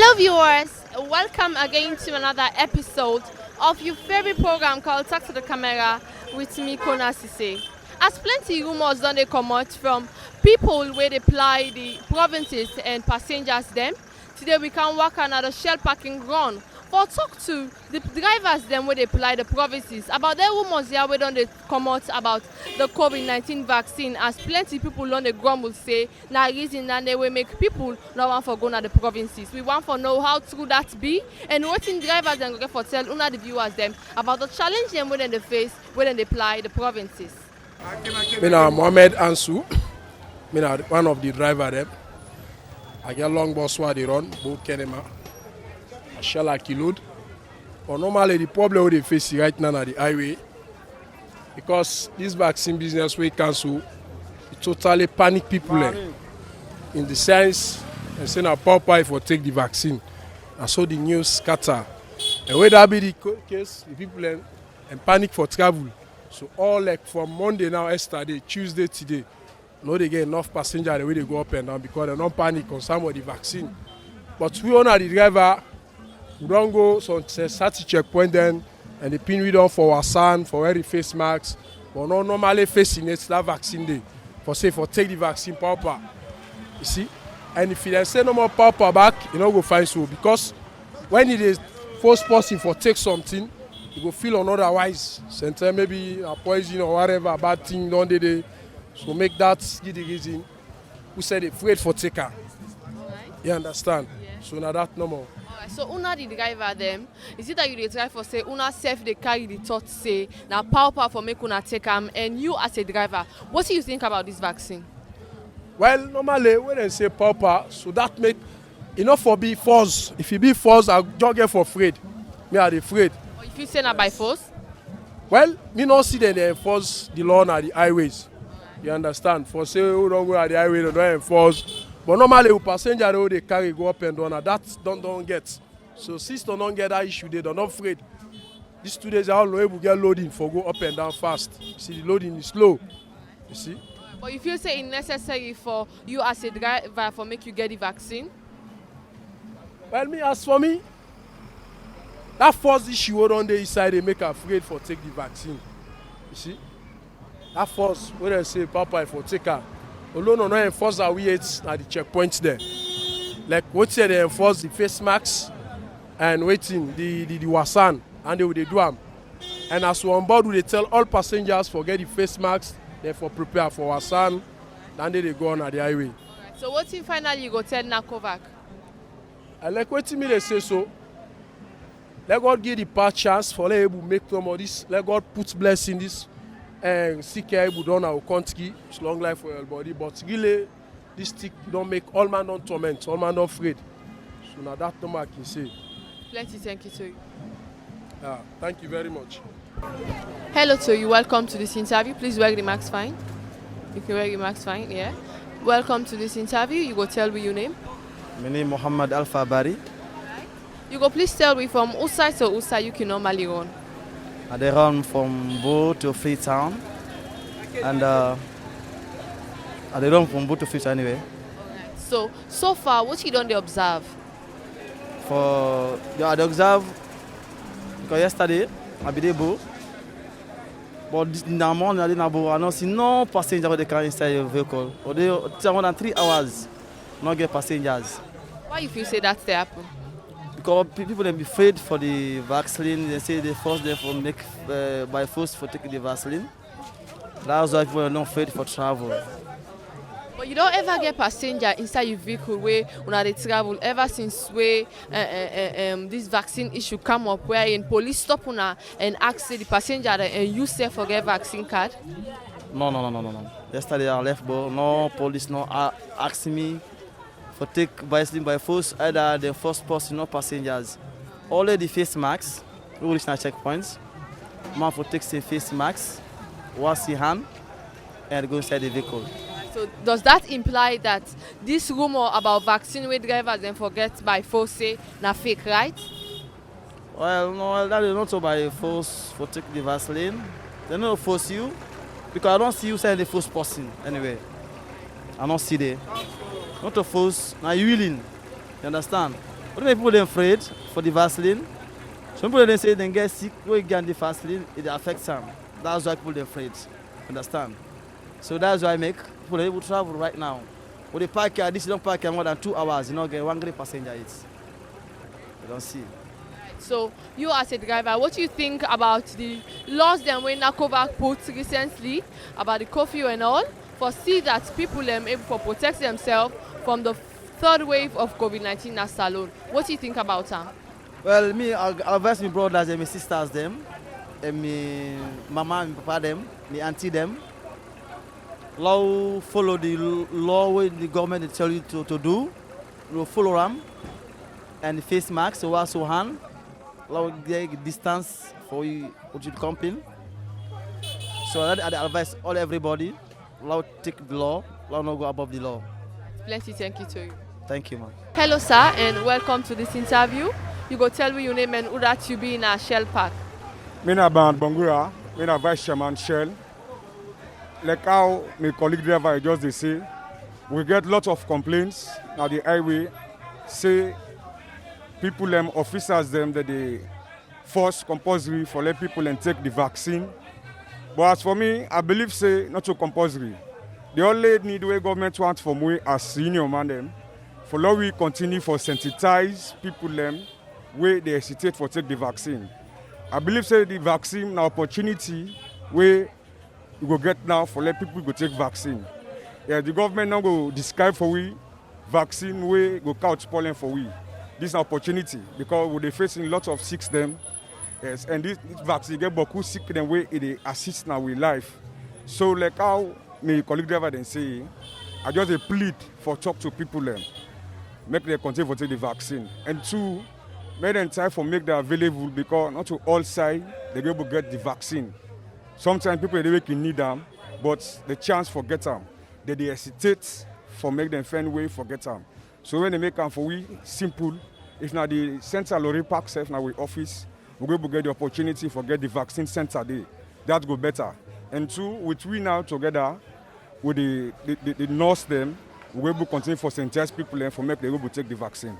Hello, viewers. Welcome again to another episode of your favorite program called Talk to the Camera with me, Kona Sise. As plenty rumors don dey comot from people where they ply the provinces and passengers them, today we can work another Shell parking run for talk to the drivers them where they ply the provinces about their rumors here wey don dey comot about the COVID-19 vaccine, as plenty people don dey grumble say na reason na dey wey make people no wan for go na the provinces. We want for know how true that be and wetin drivers dem go get for tell una the viewers them about the challenge dem wey dem dey face wey dem dey ply the provinces. Me na Mohammed Ansu. Me na one of the driver them. I get long bus where they run, both Kenema. I shall like load. But normally the problem we they face right now na the highway. Because this vaccine business we cancel, it totally panic people in the sense and say na Popeye for take the vaccine. And so the news scatter. And where that be the case, the people and panic for travel. So all like from Monday now, yesterday, Tuesday today, no they get enough passenger the way they go up and down because they don't panic on some of the vaccine. But we honor the driver, we don't go so safety checkpoint then and the pin we done for our son for wearing face masks, but not normally facing it that vaccine day. For say for take the vaccine proper. You see? And if you say no more proper back, you know go find so because when it is first person for take something, you go feel otherwise. Sometimes maybe a poison or whatever bad thing don't they. So make that give the reason. Who said it afraid for taker. Right. You understand? Yeah. So now that no more. Alright, so una the driver them, is it that you dey drive for say una self they carry the thought say na power for make una take am, and you as a driver, what do you think about this vaccine? Well, normally when they say proper, so that make enough for be force. If you be force, I'll just get for afraid. Me are afraid. Or if you say na by force? Well, me not see them they enforce the law on the highways. You understand? For say who don't go at the highway, they don't enforce. But normally, with passenger they carry go up and down, and that don't get. So since they don't get that issue, they don't afraid. These 2 days, all able to get loading for go up and down fast. See, the loading is slow. You see? But if you say it's necessary for you as a driver for make you get the vaccine? Well, as for me, that first issue wey don dey inside they make afraid for take the vaccine. You see? That first, when they say Papa for take her, although no enforce that we at the checkpoints there. Like what say they enforce the face masks and waiting the wasan and they will do them. And as we on board, we tell all passengers forget the face masks, therefore prepare for wasan, and then they go on at the highway. Alright, so what in finally you go tell Nakovac? I like what me they say so. Let God give the part chance for let able make some of this. Let God put blessing this and seek able done our country. It's long life for everybody. But really, this stick don't make all man don't torment, all man don't afraid. So now that number I can say. Plenty thank you to you. Thank you very much. Hello to you, welcome to this interview. Please wear the mask fine. You can wear the mask fine, yeah. Welcome to this interview. You go tell me your name. My name Muhammad Alpha Bari. You go please tell me from whose side to whose side you can normally run. I dey run from Bo to Freetown. And I dey run from Bo to Freetown anyway. So far, what you don't dey observe? I dey observe because yesterday I be there Bo. But this in the morning I dey na Bo, I don't see no passenger wey dey carry inside your vehicle. Or they more than 3 hours, not get passengers. Why you feel say that dey happen? Because people they be afraid for the vaccine. They say they force them for make by force for taking the vaccine. That's why people are not afraid for travel. But you don't ever get passenger inside your vehicle where una dey travel ever since where this vaccine issue come up, where in police stop una and ask the passenger and you say forget vaccine card? No. Yesterday I left, but no police no ask me for take vaccine by force, either the first person or passengers. Only the face masks, we reach na checkpoints. Man for take the face masks, wash your hand, and go inside the vehicle. So does that imply that this rumor about vaccine where drivers then forget by force say na fake, right? Well, no, that is not so by force for take the vaccine. They don't force you, because I don't see you saying the first person anyway. I don't see there. Not a force, now you willing. You understand? But people are afraid for the Vaseline. Some people they say they get sick, we get the Vaseline, it affects them. That's why people are afraid. Understand? So that's why I make people able to travel right now. With the park here, this don't park here more than 2 hours, you know, get one great passenger it's. You don't see. So you as a driver, what do you think about the laws that when NACOVAC put recently about the curfew and all, for see that people are able to protect themselves from the third wave of COVID-19 as salon? What do you think about that? Well, me, I advise my brothers and my sisters them, and my mama and papa them, my auntie them. Now follow the law where the government they tell you to do. You follow them, and the face mask, so wash your hand. Now get distance for you to company. So I advise all everybody. Now take the law. Now not go above the law. Plenty thank you to you. Thank you, man. Hello, sir, and welcome to this interview. You go tell me your name and who that you be in a Shell Park. I'm Bangura, I'm Vice Chairman Shell. Like how my colleague driver just they say, we get lots of complaints on the highway. Say people officers them that they force compulsory for let people and take the vaccine. But as for me, I believe say not so compulsory. The only need way government wants from we as senior man them, for law we continue for sensitize people them where they hesitate for take the vaccine. I believe say the vaccine now opportunity where you go get now for let people go take vaccine. Yeah, the government now go describe for we vaccine where go couch pollen for we. This is an opportunity because we facing lots of sick them. Yes, and this vaccine get beaucoup sick them way it assist now with life. So like how my colleague driver then say, I just a plead for talk to people them, make them continue for take the vaccine. And two, make them try for make them available because not to all side they go get the vaccine. Sometimes people they can need them, but the chance for get them, they hesitate for make them find way for get them. So when they make them for we simple, if now the central lorry park self now with office, we go get the opportunity for get the vaccine center there. That go better. And two, with we now together with the nurse them, we will continue for sensitize people and for make them able to take the vaccine.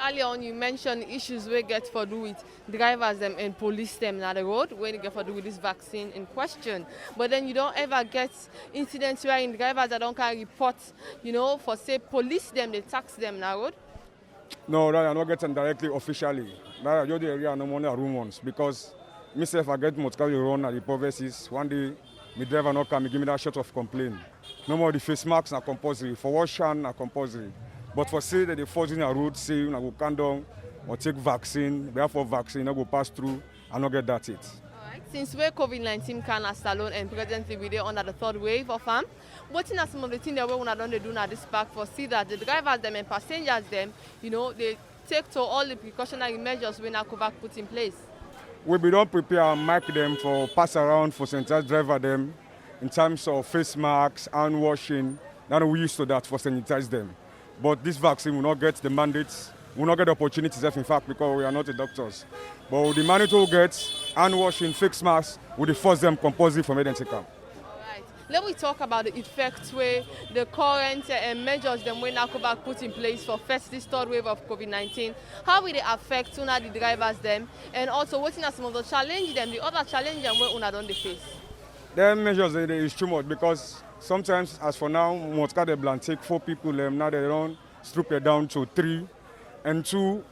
Earlier on, you mentioned issues we get for do with drivers them and police them on the road when you get for do with this vaccine in question. But then you don't ever get incidents where in drivers that don't can report, you know, for say police them, they tax them on the road. No, that are not getting directly officially. That are just the area no money rumors because myself I get motor run at the provinces. One day my driver not come, give me that shot of complaint. No more the face masks are compulsory. For wash hand are compulsory. But for say that they force in a road, say you go come down or take vaccine, therefore vaccine, you go pass through and not get that it. Alright. Since where COVID-19 can alone and presently we are under the third wave of what are some of the things that we don't do now this park for see that the drivers them and passengers them, you know, they take to all the precautionary measures we NACOVAC put in place. We don't prepare and mark them for pass around for sanitize driver them in terms of face masks, hand washing. Now we used to that for sanitize them. But this vaccine will not get the mandates, will not get the opportunities, in fact, because we are not the doctors. But with the mandate will get hand washing, face masks, we force them compulsory for medicine to come. Alright. Let me talk about the effects where the current measures them when NACOVAC put in place for first this third wave of COVID-19. How will they affect the drivers them, and also what are some of the challenges them, the other challenges them where don't they face? The measures is too much because sometimes, as for now, Motka de Blanc take 4 people, now they don't strip it down to 3, and 2,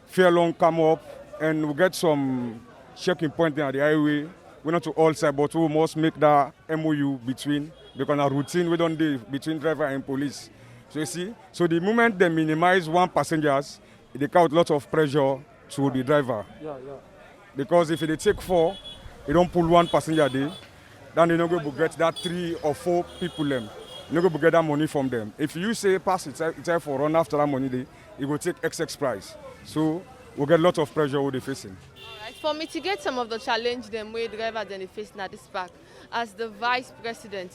fair long come up, and we get some checking point at the highway. We're not to all sides, but we must make that MOU between, because our routine we don't do between driver and police. So you see, so the moment they minimize one passengers, they count a lot of pressure to the driver. Because if they take 4, they don't pull one passenger there. Then they're not going to get that 3 or 4 people them. You're not going to get that money from them. If you say pass it for run after that money, it will take XX price. So we'll get a lot of pressure what they're facing. Alright. For mitigate some of the challenge them way drivers then they face at this park, as the vice president,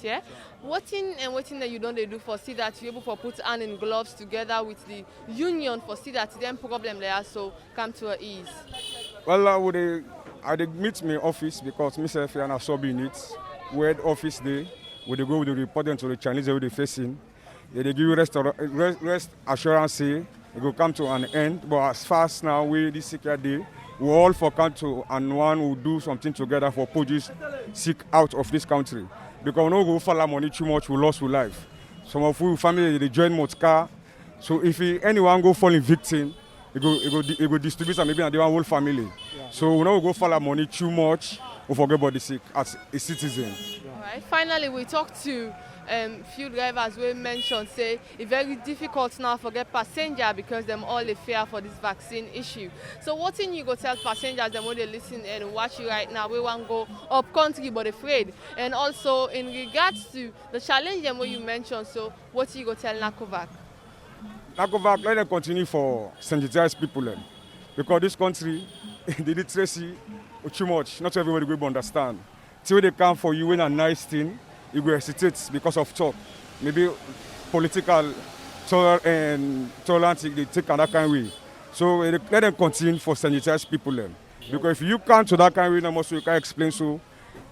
what that you don't do for see that you're able to put hand in gloves together with the union for see that them problem they also come to ease? Well, I meet my office because myself and I sub in it. We had office day, we go with the report to the Chinese they facing. They give you rest assurance, say it will come to an end. But as fast now, we this secret day, we all for come to and one will do something together for produce sick out of this country. Because we don't go follow money too much, we lost our life. Some of we family they join Motka. So if anyone go falling victim, it go distribute and maybe their whole family. Yeah. So we don't go follow money too much, we forget about the sick as a citizen. Yeah. All right. Finally, we talked to few drivers we mentioned say it's very difficult now for get passenger because them all they fear for this vaccine issue. So what thing you go tell passengers them when they listen and watch you right now, we want go up country but afraid. And also in regards to the challenge them what you mentioned, so what you go tell NACOVAC? NACOVAC, let them continue for sensitize people because this country the literacy too much, not everybody will understand. Till they come for you in a nice thing, you will hesitate because of talk. Maybe political tolerance, they take another kind of way. So let them continue for sanitize people. Because if you can't to that kind of way, no more so you can explain so,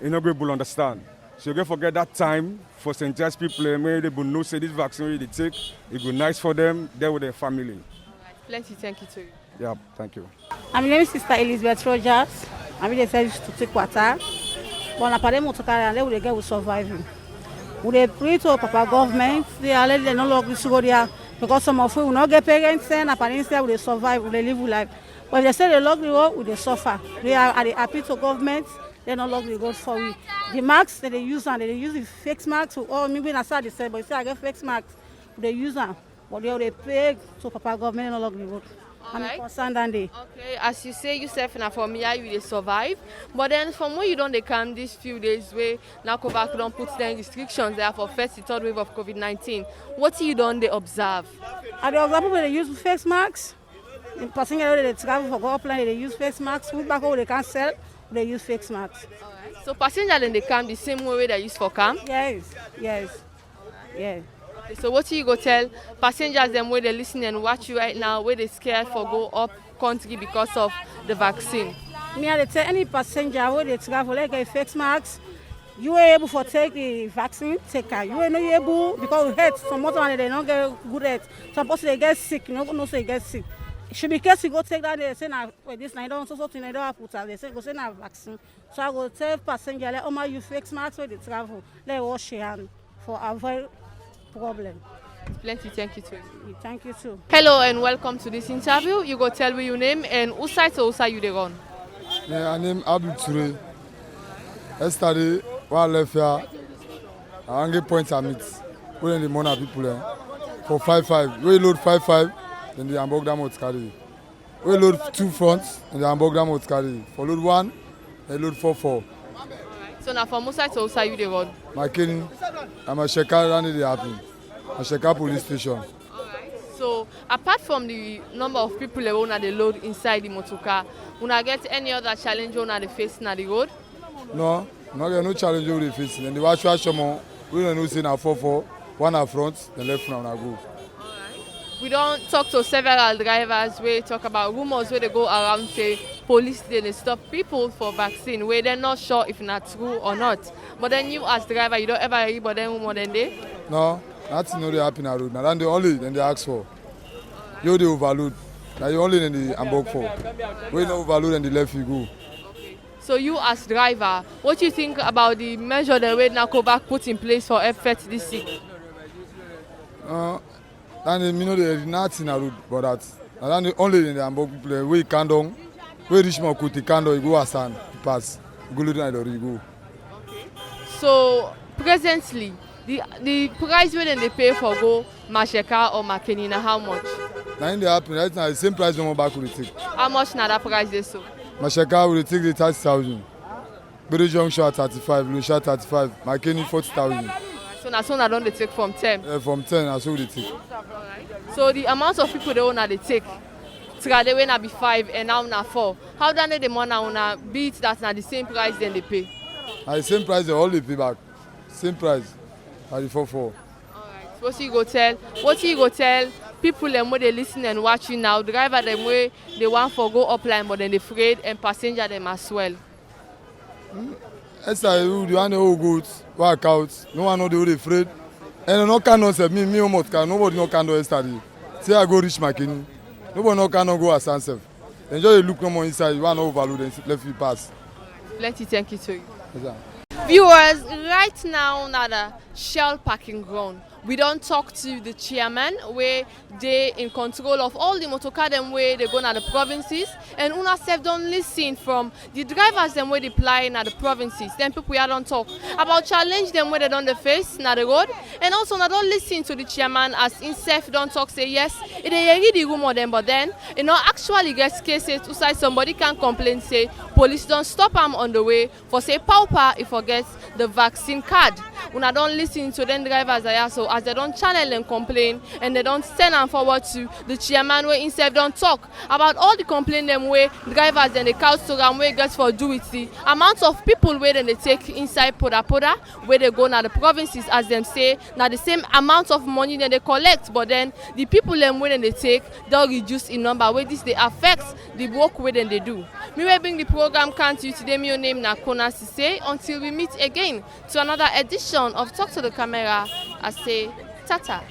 you're not going to understand. So you can forget that time for sanitize people. Maybe they will know say this vaccine they take, it will be nice for them, they're with their family. Right. Plenty, thank you to you. Yeah, thank you. My name is Sister Elizabeth Rogers. I'm in the service to take water. But on a motor car, they will get surviving. We pray to Papa government, they are letting them no longer go there because some of you will not get parents and parents there will survive, will live life. But if they say they lock the road, will they suffer? They are happy to government, they no longer go for we. The marks that they use and they use the fake marks, or maybe that's how they say, but say I get fake marks, they use them. But they will pray to Papa government, no longer go. I'm concerned and they. Okay, as you say yourself in a familiar you they survive. But then from where you don't they come these few days where NACOVAC don't put the restrictions there for first and third wave of COVID-19. What you don't they observe? At the example where they use face masks, in passenger they travel for go upline they use face masks, food back they can't sell, they use face masks. Alright. So passenger then they come the same way they use for camp? Yes. So what you go tell passengers them where they listen and watch you right now, where they scared for go up country because of the vaccine? Me I tell any passenger where they travel like a face mask, you are able to take the vaccine, take her. You are not able because we hurt some more they don't get good health. Some person they get sick, you know say get sick. It should be careful go take that they say now this night don't so thing they don't put out. They say go say now vaccine. So I go tell passenger like my you face mask where they travel, let wash your hand for avoid problem. Plenty, thank you too. Thank you too. Hello and welcome to this interview. You go tell me your name and who side to who side you they run. Yeah, my name Abdul Toure. Yesterday, while I left here, I get points at meet. When the money people for 5-5. We load 5-5, then the Hamburg Dam would carry. We load 2 fronts, and the Hamburg Dam would carry. For load 1, they load 4-4. So now from who side to who side you they run? My Kenny, I'm a Sheka running the happen. A Sheka police station. Alright. So apart from the number of people who they load inside the motor car, una get any other challenge they face na the road? No, no challenge we face. Then the watch we don't know say na 4-4, 1 at front, then left now na go. We don't talk to several drivers we talk about rumors where they go around say police they stop people for vaccine where they're not sure if it's true or not. But then you as driver you don't ever hear about them more than they? No, nothing no they happen on road. Now then they ask for. You they overload. Now you only in the Hamburg for. We no overload and the left you go. So you as driver, what do you think about the measure the way NACOVAC put in place for F30 this week? And me know there is nothing on road but that. And then only in the Hamburg people we can down, we reach more kuti can down, you go asan, pass, you go load and you go. So presently, the price where they pay for go Masheka or Makenina, how much? Now in the happen right now the same price no more back will take. How much now that price they so? Masheka will take the 30,000. Bedu Junction 35, Lucia 35, Makeni 40,000. So now don't they take from 10? From 10, I saw they take. So the amount of people they wanna they take, they wanna be 5 and now na 4. How do they wanna beat that na the same price then they pay? At the same price they all they pay back. Same price. At the 4-4. Alright. What you go tell people them where they listen and watching now, driver them way they want for go upline but then they afraid and passenger them as well. Yes, I do. The one who good work out. No one know they afraid. And no can not say me almost can. Nobody no can do yesterday. say I go reach Makeni. Nobody no cannot go as Sansef. Then just look no more inside, you want to overload and let you pass. Plenty thank you to you. Yes, sir. Viewers, right now na the Shell parking ground. We don't talk to the chairman where they in control of all the motorcar them where they go na the provinces, and una self don't listen from the drivers them where they fly na the provinces. Then people here don't talk about challenge them where they don't face na the road, and also na don't listen to the chairman as himself don't talk say yes it dey the rumor them, but then you know actually get cases outside somebody can complain say police don't stop him on the way for say pauper he forgets the vaccine card. Una don't listen to them drivers there, so as they don't channel and complain and they don't send them forward to the chairman where himself don't talk about all the complaint them way drivers and the couch program where gets for do with the amount of people where they take inside Poda where they go now the provinces as them say now the same amount of money that they collect, but then the people them where they take they'll reduce in number where this they affect the work where they do. Me will bring the program can to you today. My name na Kona Sise until we meet again to another edition of Talk to the Camera. I say tata.